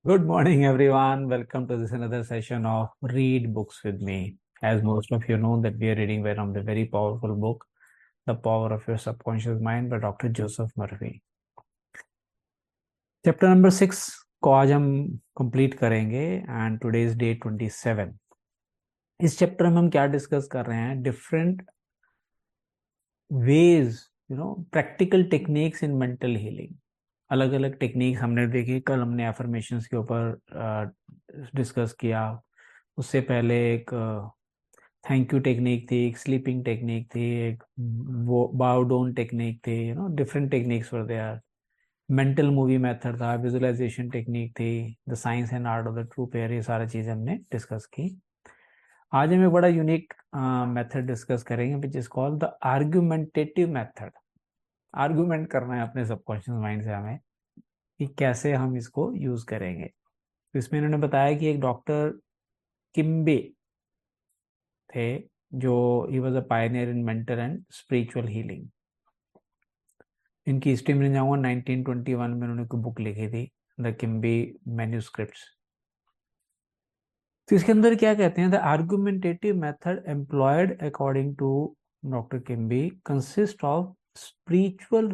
Good morning, everyone. Welcome to this another session of Read Books with me. As most of you know, that we are reading one of the very powerful book, The Power of Your Subconscious Mind by Dr. Joseph Murphy. Chapter number 6 को आज हम complete करेंगे and today is day 27. इस chapter में हम क्या discuss कर रहे हैं? Different ways, practical techniques in mental healing. अलग अलग टेक्निक्स हमने देखी. कल हमने एफर्मेशंस के ऊपर डिस्कस किया. उससे पहले एक थैंक यू टेक्निक थी, एक स्लीपिंग टेक्निक थी, एक बाउ डाउन टेक्निक थी. Different techniques were there. Mental movie method था, विजुअलाइजेशन टेक्निक थी, the science and art of the true prayer. ये सारी चीजें हमने डिस्कस की. आज हम एक बड़ा यूनिक मेथड डिस्कस करेंगे which is called the argumentative method. Argument करना है अपने सबकॉन्शियस माइंड से हमें कि कैसे हम इसको यूज करेंगे. तो इसमें इन्होंने बताया कि एक डॉक्टर किम्बे थे जो he was a Pioneer in mental and spiritual healing. इनकी हिस्ट्री में जाऊंगा. 1921 में उन्होंने कोई बुक लिखी थी, द किम्बे मैन्यूस्क्रिप्ट्स. तो इसके अंदर क्या कहते हैं? The argumentative method employed according to doctor Kimble consist of spiritual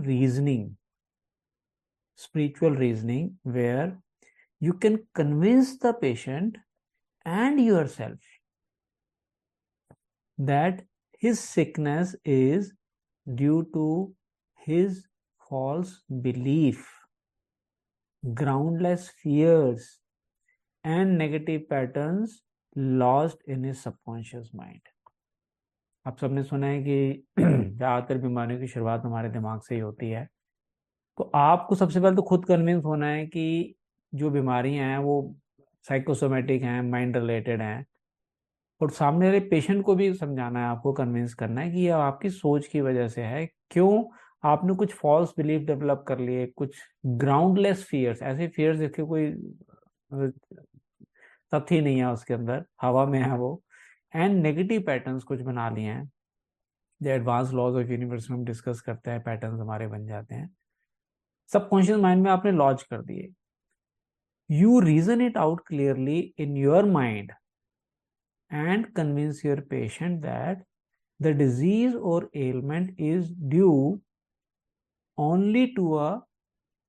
reasoning where you can convince the patient and yourself that his sickness is due to his false belief, groundless fears and negative patterns lodged in his subconscious mind. आप सबने सुना है कि ज़्यादातर बीमारियों की शुरुआत हमारे दिमाग से ही होती है. तो आपको सबसे पहले तो खुद कन्विंस होना है कि जो बीमारियां हैं वो साइकोसोमेटिक हैं, माइंड रिलेटेड हैं. और सामने वाले पेशेंट को भी समझाना है, आपको कन्विंस करना है कि ये आपकी सोच की वजह से है. क्यों? आपने कुछ फॉल्स बिलीफ डेवलप कर लिए, कुछ ग्राउंडलेस फियर्स, ऐसे फियर्स जिसके कोई तथ्य नहीं है उसके अंदर, हवा में है वो. एंड नेगेटिव पैटर्न्स कुछ बना लिए हैं. जो एडवांस लॉज ऑफ यूनिवर्स में हम डिस्कस करते हैं, पैटर्न्स हमारे बन जाते हैं, सबकॉन्शियस माइंड में आपने लॉन्च कर दिए. You reason it out clearly in your mind and convince your patient that the disease or ailment is due only to a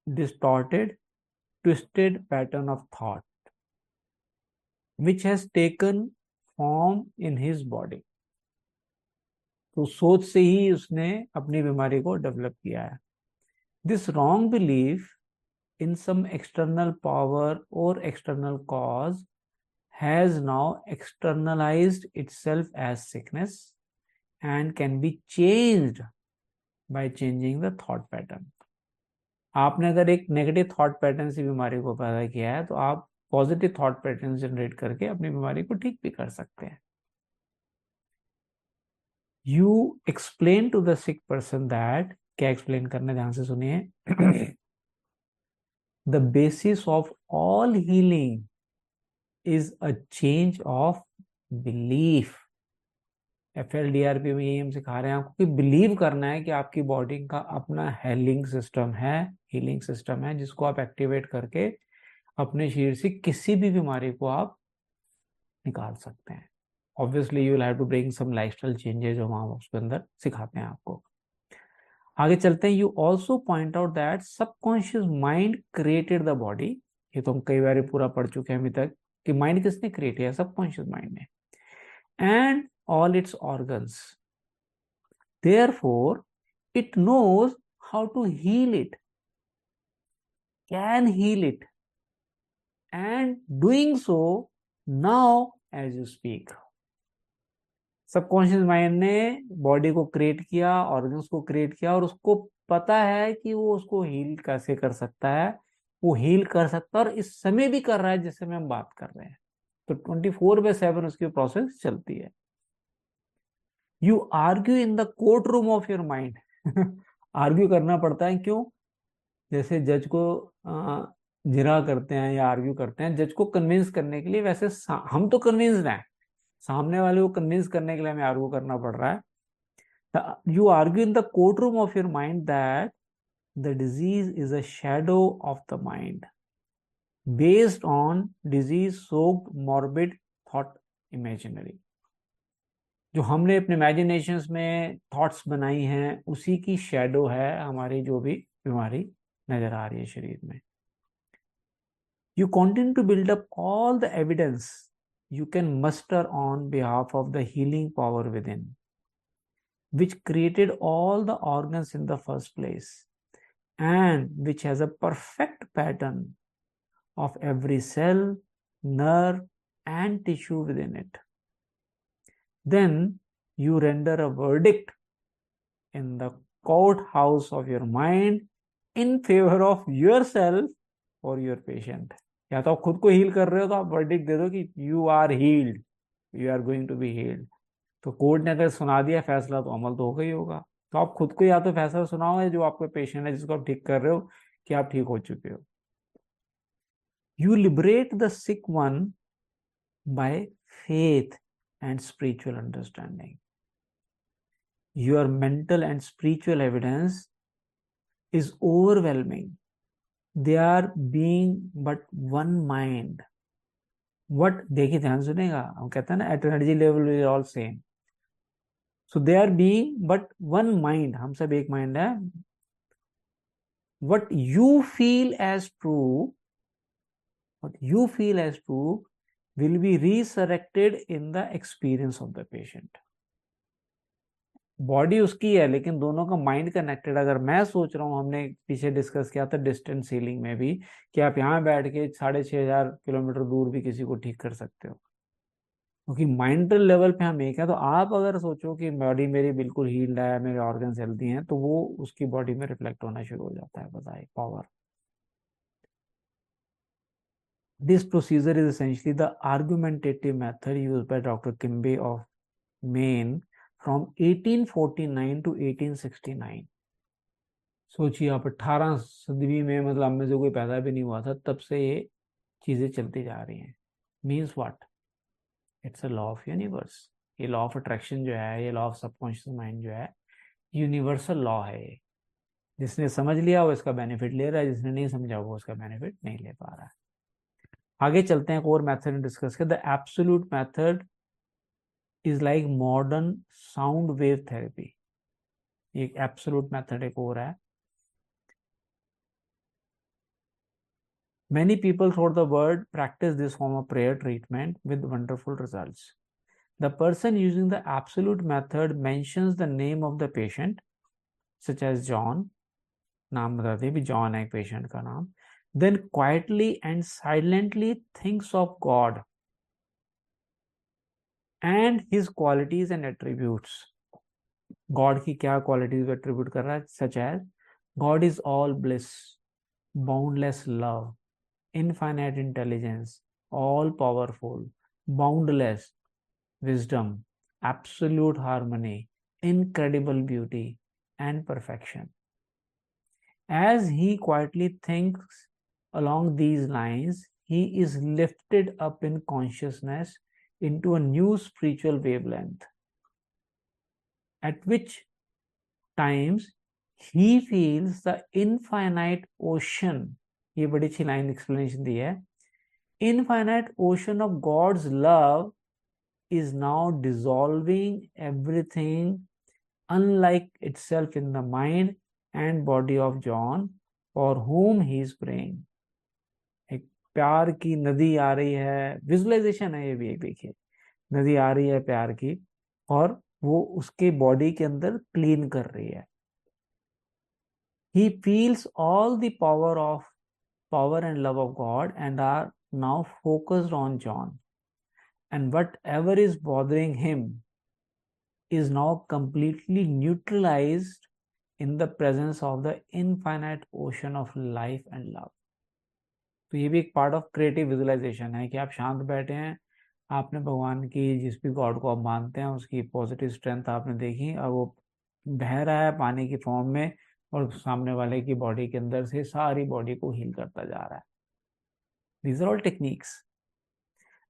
distorted, twisted pattern of thought which has taken form in his body. तो सोच से ही उसने अपनी बीमारी को develop किया है. This wrong belief in some external power or external cause has now externalized itself as sickness and can be changed by changing the thought pattern. आपने अगर एक नेगेटिव थॉट पैटर्न से बीमारी को पैदा किया है तो आप पॉजिटिव थॉट पैटर्न जनरेट करके अपनी बीमारी को ठीक भी कर सकते हैं. You explain to the sick person that. क्या एक्सप्लेन करना, ध्यान से सुनिए. The basis of all healing is a change of belief. FLDRP में यही हम सिखा रहे हैं आपको कि बिलीव करना है कि आपकी बॉडी का अपना हीलिंग सिस्टम है जिसको आप एक्टिवेट करके अपने शरीर से किसी भी बीमारी को आप निकाल सकते हैं. Obviously you will have to bring some lifestyle changes जो हम उसके अंदर सिखाते हैं आपको. आगे चलते हैं. You also point out that subconscious mind created the body. ये तो हम कई बार पूरा पढ़ चुके हैं अभी तक कि माइंड किसने क्रिएट किया? सबकॉन्शियस माइंड ने. And all its organs. Therefore, it knows how to heal it, can heal it, and doing so now as you speak. Subconscious mind ने बॉडी को क्रिएट किया, ऑर्गन्स को क्रिएट किया, और उसको पता है कि वो उसको हील कैसे कर सकता है. वो हील कर सकता है और इस समय भी कर रहा है जिससे हम बात कर रहे हैं. तो 24/7 उसकी प्रोसेस चलती है. You argue in the court room of your mind. Argue करना पड़ता है. क्यों? जैसे जज को जिरा करते हैं या आर्ग्यू करते हैं जज को कन्विंस करने के लिए, वैसे हम तो कन्विंस्ड हैं, सामने वाले को कन्विंस करने के लिए हमें आर्ग्यू करना पड़ रहा है. You argue in the court room of your mind that the disease is a shadow of the mind. based on disease soaked morbid thought imaginary. जो हमने अपने इमेजिनेशंस में थॉट्स बनाई हैं उसी की शेडो है हमारी जो भी बीमारी नजर आ रही है शरीर में. You continue to build up all the evidence you can muster on behalf of the healing power within, which created all the organs in the first place, and which has a perfect pattern of every cell, nerve, and tissue within it. Then you render a verdict in the courthouse of your mind in favor of yourself or your patient. या तो आप खुद को heal कर रहे हो तो आप वर्डिक्ट दे दो कि you are healed, you are going to be healed. तो कोर्ट ने अगर सुना दिया फैसला तो अमल तो होगा ही होगा. तो आप खुद को या तो फैसला सुनाओ या जो आपका पेशेंट है जिसको आप ठीक कर रहे हो कि आप ठीक हो चुके हो. You liberate the sick one by faith and spiritual understanding. Your mental and spiritual evidence is overwhelming. They are being but one mind. What देखिए ध्यान सुनेगा, हम कहते हैं ना at energy level we are all same. So they are being but one mind. हम सब एक माइंड है. What you feel as true will be resurrected in the experience of the patient. Body उसकी है लेकिन दोनों का माइंड कनेक्टेड. अगर मैं सोच रहा हूँ, हमने पीछे डिस्कस किया था डिस्टेंस हीलिंग में भी, कि आप यहाँ बैठ के 6,500 किलोमीटर दूर भी किसी को ठीक कर सकते हो, क्योंकि माइंडल लेवल पे हम एक है. तो आप अगर सोचो कि बॉडी मेरी बिल्कुल हील्ड है, मेरे ऑर्गन्स हेल्दी हैं, तो वो उसकी बॉडी में रिफ्लेक्ट होना शुरू हो जाता है. बताइए power. This procedure is essentially the argumentative method used by Dr. Kimbe of Maine from 1849 to 1869. सोचिए आप 18 सदी में, मतलब हम में से कोई पैदा भी नहीं हुआ था तब से ये चीजें चलती जा रही हैं. Means what? It's a law of universe. ये लॉ ऑफ अट्रैक्शन जो है, ये लॉ ऑफ सबकॉन्शियस माइंड जो है, यूनिवर्सल लॉ है. जिसने समझ लिया वो इसका बेनिफिट ले रहा है, जिसने नहीं समझा वो उसका बेनिफिट नहीं ले पा रहा है. आगे चलते हैं. एक और मेथड डिस्कस कर. The absolute method is like modern sound wave therapy. एक एब्सोल्यूट मेथड एक और है. Many people throughout the world practice this form of prayer treatment with wonderful results. The person using the absolute method mentions the name of the patient, such as John. नाम बताते भी John है patient का नाम. Then quietly and silently thinks of God and his qualities and attributes. God की क्या qualities व attribute कर रहा है? Such as God is all bliss, boundless love, infinite intelligence, all powerful, boundless wisdom, absolute harmony, incredible beauty, and perfection. As he quietly thinks along these lines, he is lifted up in consciousness into a new spiritual wavelength, at which times he feels the infinite ocean. ये बड़ी अच्छी line explanation दी है. Infinite ocean of God's love is now dissolving everything unlike itself in the mind and body of John for whom he is praying. एक प्यार की नदी आ रही है. विजुअलाइजेशन है ये भी. एक देखिए, नदी आ रही है प्यार की और वो उसके बॉडी के अंदर क्लीन कर रही है. He feels all the power and love of God and are now focused on John, and whatever is bothering him is now completely neutralized in the presence of the infinite ocean of life and love. तो ये भी एक part of creative visualisation है कि आप शांत बैठे हैं, आपने भगवान की, जिस भी गॉड को आप मानते हैं, उसकी पॉजिटिव स्ट्रेंथ आपने देखी और वो बह रहा है पानी की फॉर्म में और सामने वाले की बॉडी के अंदर से सारी बॉडी को हील करता जा रहा है. These are all techniques.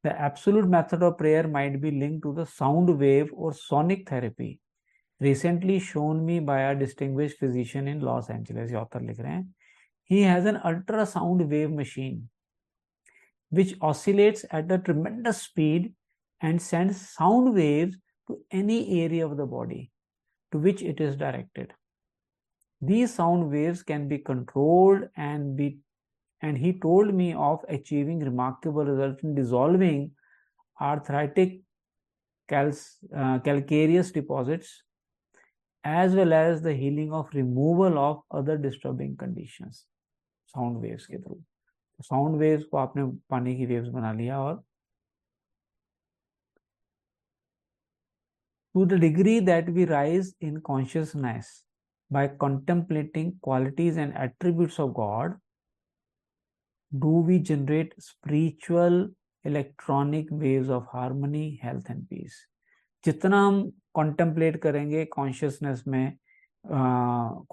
The absolute method of prayer might be linked to the sound wave or sonic therapy recently shown me by a distinguished physician in Los Angeles. ये author लिख रहे हैं. He has an ultrasound wave machine which oscillates at a tremendous speed and sends sound waves to any area of the body to which it is directed. These sound waves can be controlled and he told me of achieving remarkable results in dissolving arthritic calcareous deposits as well as the healing of removal of other disturbing conditions sound waves के through. Sound waves को आपने पानी की waves बना लिया और to the degree that we rise in consciousness by contemplating qualities and attributes of God, do we generate spiritual electronic waves of harmony, health and peace. जितना हम contemplate करेंगे consciousness में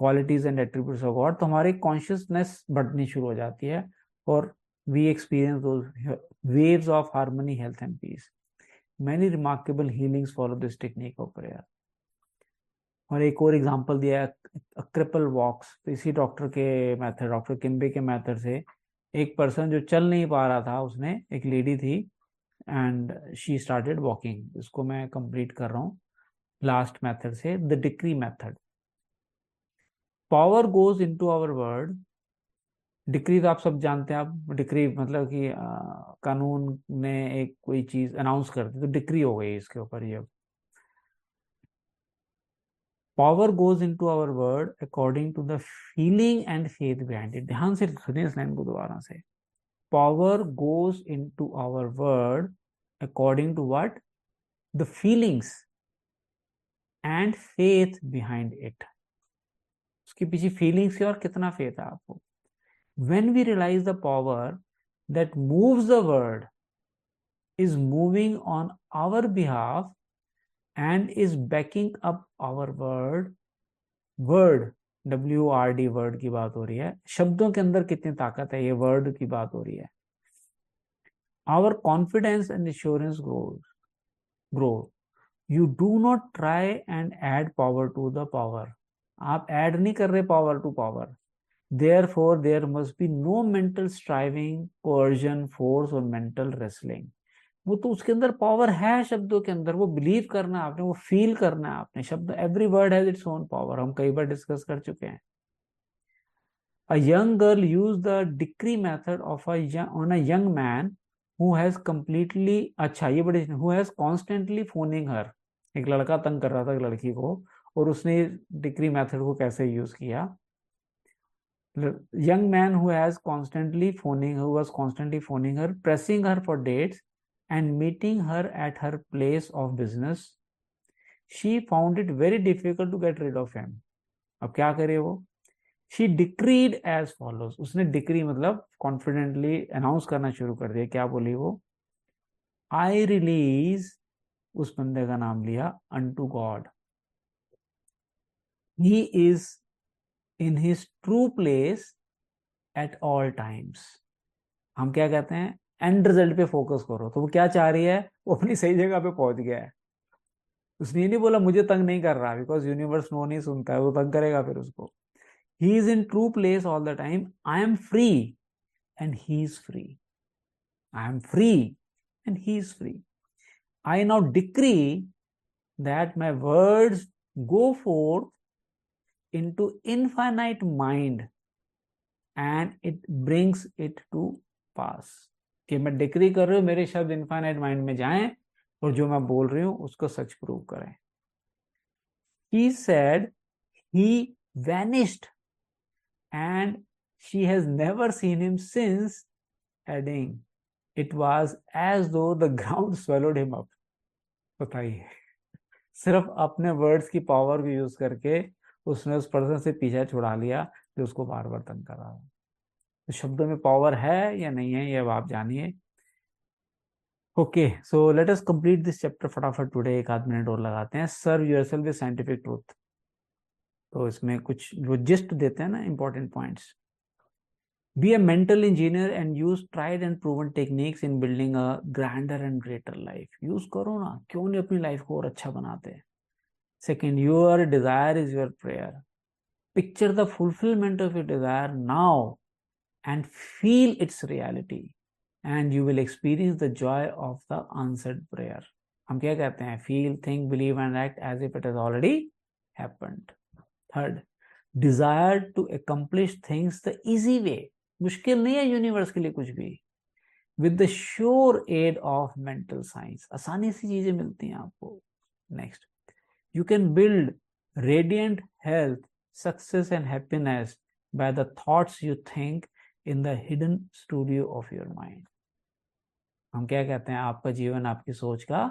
qualities and attributes of God, तो हमारी consciousness बढ़नी शुरू हो जाती है और we experience those waves of harmony, health and peace. Many remarkable healings follow this technique of prayer. और एक और एग्जांपल दिया है क्रिपल वॉक्स. तो इसी डॉक्टर के मेथड, डॉक्टर किम्बे के मेथड से एक पर्सन जो चल नहीं पा रहा था, उसने, एक लेडी थी, एंड शी स्टार्टेड वॉकिंग. इसको मैं कंप्लीट कर रहा हूँ लास्ट मेथड से, the decree method. Power goes into our word. Decree तो आप सब जानते हैं. आप डिक्री मतलब कि कानून ने एक कोई चीज अनाउंस कर दी तो डिक्री हो गई इसके ऊपर. ये power goes into our word according to the feeling and faith behind it. ध्यान से सुनिए इस लाइन को दोबारा से. Power goes into our word according to what? The feelings and faith behind it. उसके पीछे फीलिंग्स की और कितना फेथ है आपको. When we realize the power that moves the word is moving on our behalf and is backing up our word, WRD word की बात हो रही है. शब्दों के अंदर कितनी ताकत है, ये वर्ड की बात हो रही है. Our confidence and assurance grow. You do not try and add power to the power. आप ऐड नहीं कर रहे power to power. Therefore, there must be no mental striving, coercion, force और mental wrestling. वो तो उसके अंदर पावर है शब्दों के अंदर. वो बिलीव करना है आपने, वो फील करना है आपने. शब्द, every word has its own power. हम कई बार डिस्कस कर चुके हैं. A young girl used the decree method on a young man who has completely, अच्छा ये बड़े, who has constantly phoning her. एक लड़का तंग कर रहा था एक लड़की को और उसने डिक्री मेथड को कैसे यूज किया. Young man who was constantly phoning her, pressing her for dates and meeting her at her place of business. She found it very difficult to get rid of him. अब क्या करे वो? She decreed as follows. उसने decree मतलब confidently announce करना शुरू कर दिया. क्या बोली वो? I release, उस बंदे का नाम लिया, unto God. He is in his true place at all times. हम क्या कहते हैं? एंड रिजल्ट पे फोकस करो. तो वो क्या चाह रही है? वो अपनी सही जगह पे पहुंच गया है. उसने ये नहीं बोला मुझे तंग नहीं कर रहा, बिकॉज यूनिवर्स नो नहीं सुनता है, वो तंग करेगा फिर उसको. He is in true place all the time. I am free and he is free. I am free and he is free. I now decree that my words go fourth into infinite mind and it brings it to pass. कि मैं decree कर रही हूँ मेरे शब्द infinite mind में जाएं और जो मैं बोल रही हूँ उसको सच प्रूव करें. He said he vanished and she has never seen him since, adding it was as though the ground swallowed him up. बताइए, सिर्फ अपने वर्ड्स की पावर को यूज करके उसने उस पर्सन से पीछा छुड़ा लिया जो उसको बार बार तंग कर रहा है. तो शब्दों में पावर है या नहीं है ये अब आप जानिए. Okay, so let us complete this chapter फटाफट टुडे. एक आध मिनट और लगाते हैं. Serve yourself with scientific truth. तो इसमें कुछ जो जिस्ट देते हैं ना, important points. Be a mental engineer and use tried and proven techniques in building a grander and greater life. Use करो ना, क्यों नहीं अपनी लाइफ को और अच्छा बनाते हैं. Second, your desire is your prayer. Picture the fulfillment of your desire now and feel its reality. and you will experience the joy of the answered prayer. हम क्या कहते हैं? Feel, think, believe and act as if it has already happened. Third, desire to accomplish things the easy way. मुश्किल नहीं है universe के लिए कुछ भी. With the sure aid of mental science. आसानी से चीजें मिलती हैं आपको. Next, you can build radiant health, success and happiness by the thoughts you think in the hidden studio of your mind. हम क्या कहते हैं? आपका जीवन आपकी सोच का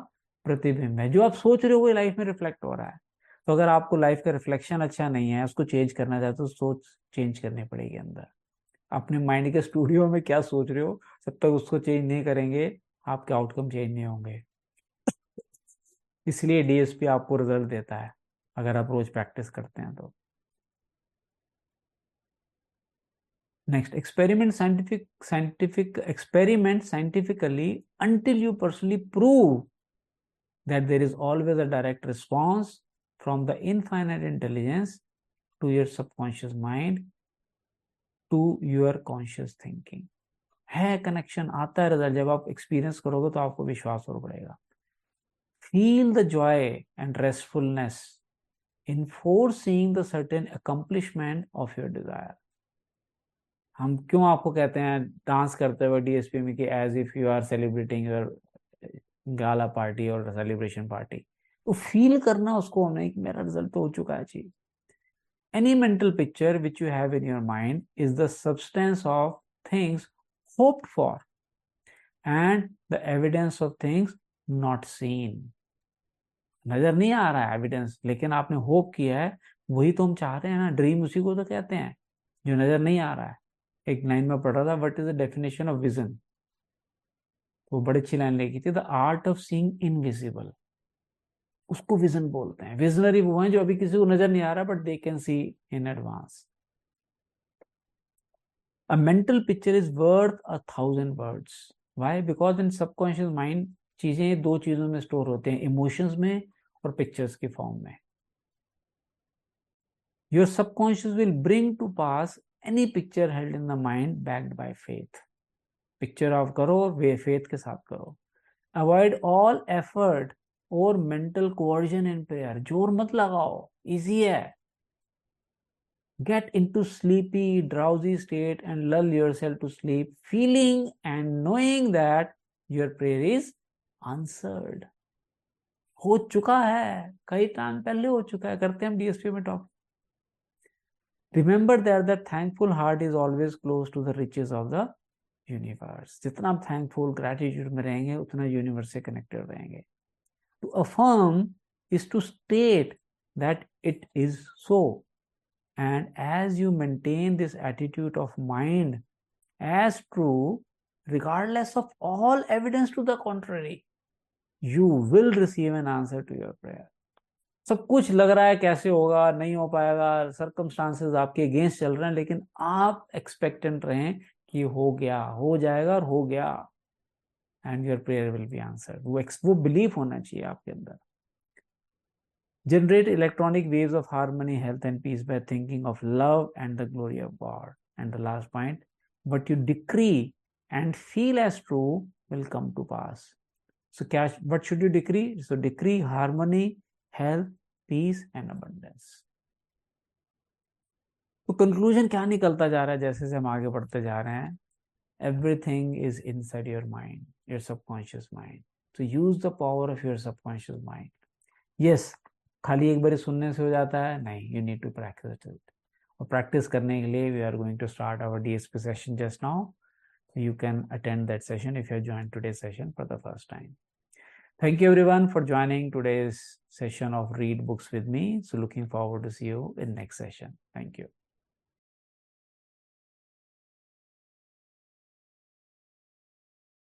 प्रतिबिंब है. जो आप सोच रहे हो वो लाइफ में रिफ्लेक्ट हो रहा है. तो अगर आपको लाइफ का रिफ्लेक्शन अच्छा नहीं है, उसको चेंज करना चाहते हो, तो सोच चेंज करनी पड़ेगी अंदर. अपने माइंड के स्टूडियो में क्या सोच रहे हो, जब तक उसको चेंज नहीं करेंगे आपके आउटकम चेंज नहीं होंगे. इसलिए डीएसपी आपको रिजल्ट देता है अगर आप रोज प्रैक्टिस करते हैं तो. Next, experiment scientifically until you personally prove that there is always a direct response from the infinite intelligence to your subconscious mind to your conscious thinking. है कनेक्शन, आता है रिजल्ट. जब आप एक्सपीरियंस करोगे तो आपको विश्वास हो पड़ेगा. Feel the joy and restfulness in foreseeing the certain accomplishment of your desire. हम क्यों आपको कहते हैं डांस करते हुए डीएसपी में कि as if you are celebrating your gala party और सेलिब्रेशन पार्टी. तो फील करना उसको हमें कि मेरा रिजल्ट तो हो चुका है जी. Any mental picture which you have in your mind is the substance of things hoped for and the evidence of things not seen. नजर नहीं आ रहा है एविडेंस, लेकिन आपने होप किया है, वही तो हम चाह रहे हैं ना. ड्रीम उसी को तो कहते हैं जो नजर नहीं आ रहा है. एक लाइन में पढ़ रहा था, what is the definition of vision. वो बड़ी अच्छी लाइन लिखी थी, the art of seeing invisible. उसको विजन बोलते हैं. विजनरी वो हैं जो अभी किसी को नजर नहीं आ रहा but they can see in advance. A mental picture is worth 1,000 words. Why? Because in subconscious mind चीजें दो चीजों में स्टोर होते हैं, इमोशंस में और पिक्चर्स की फॉर्म में. Your subconscious will bring to pass any picture held in the mind backed by faith. Picture of करो, वे फेथ के साथ करो. Avoid all effort or mental coercion in prayer. जोर मत लगाओ, इजी है. Get into sleepy drowsy state and lull yourself to sleep feeling and knowing that your prayer is answered. हो चुका है, कई टाइम पहले हो चुका है. करते हैं हम डीएसपी में top. Remember that the thankful heart is always close to the riches of the universe. जितना आप thankful gratitude में रहेंगे उतना यूनिवर्स से connected रहेंगे. To affirm is to state that it is so. And as you maintain this attitude of mind as true, regardless of all evidence to the contrary, you will receive an answer to your prayer. सब कुछ लग रहा है कैसे होगा, नहीं हो पाएगा, सर्कमस्टांसेस आपके अगेंस्ट चल रहे हैं, लेकिन आप एक्सपेक्टेंट रहें कि हो गया, हो जाएगा और हो गया. And your prayer will be answered. वो बिलीफ होना चाहिए आपके अंदर. Generate electronic waves of harmony, health and peace by thinking of love and the glory of God. And the last point, what you decree and feel as true will come to pass. So क्या, what should you decree? So decree harmony, health, peace and abundance. तो conclusion क्या निकलता जा रहा है जैसे जैसे हम आगे बढ़ते जा रहे हैं? Everything is inside your mind, your subconscious mind. तो use the power of your subconscious mind. Yes, खाली एक बार सुनने से हो जाता है? नहीं, you need to practise it. और प्रैक्टिस करने के लिए we are going to start our DSP session just now. You can attend that session if you join today's session for the first time. Thank you everyone for joining today's session of Read Books with me. So looking forward to see you in next session. Thank you.